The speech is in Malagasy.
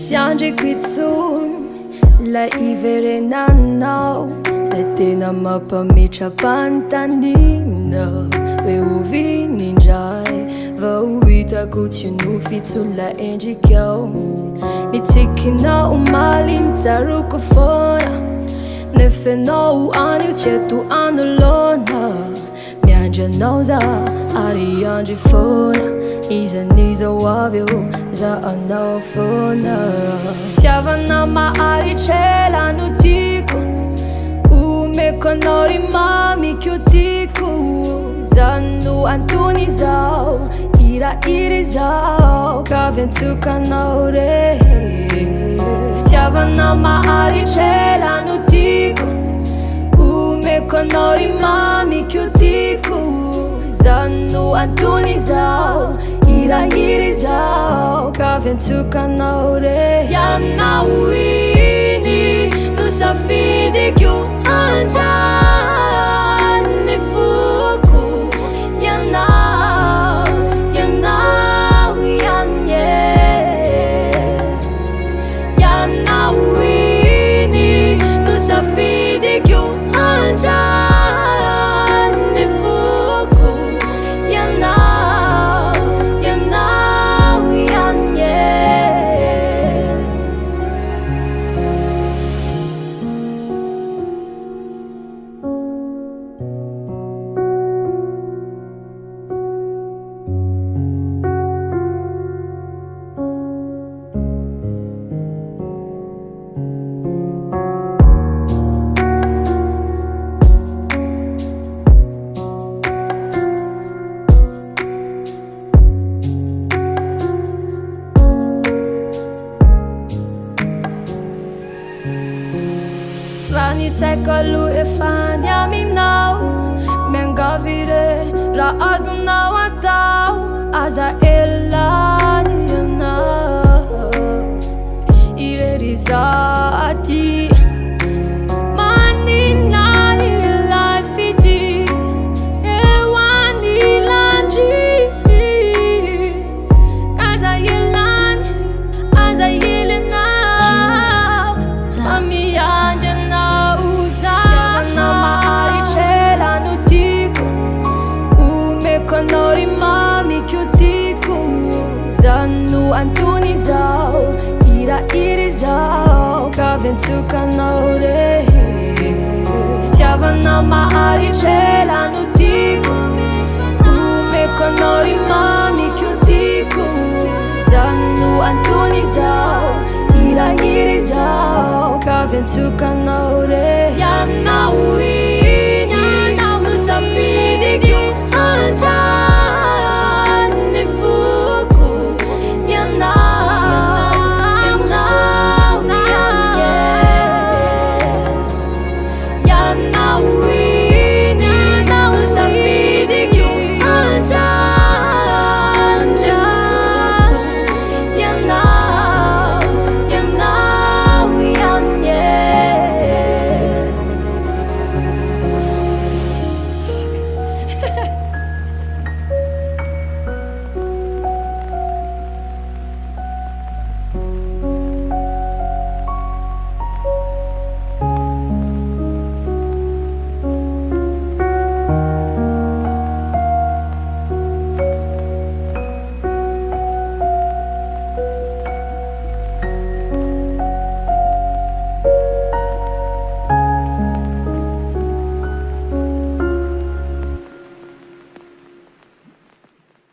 Siandry quitsony la iverenanao da tena mampametra-pantanina hoe ovinindray va ho hitako tsy nofitsolo endrikao nitsikinao maliny tsaroko fona nefa anao anio tsy ato anolona miandry anao za ary andry fona izan'izao avy eo za anao fona fitiavana maharitrela no tiako omeko anao ry mamy keo tiako zano antony zao iraira izao ka viantsokanao re fitiavana maharitrela no tiako omeko anao ry mamy keo tiako zano antony zao iraira izao ka viantsokanao re ianao iny no safidiko andrany foko ianao ianye ianao iny no safidiko andrany foko ianao ianye raha nisaiko aloha efa niaminao miangavire raha azonao atao aza elany ianao irery zaty maninany life ity eo anilandry aza elany aza elinao fa miandry anao zana maharitrela no tiako omeko anao ry mamy keo tiako zano antony zao iraira izao ka viantsokanao re fitiavana maharitrela no tiako omeko anao ry mamy keo tiako zano antony zao iraira izao ka viantsokanao re ianao iny no safidiko andrany foko ianao iny no safidiko andrany foko ianao ianye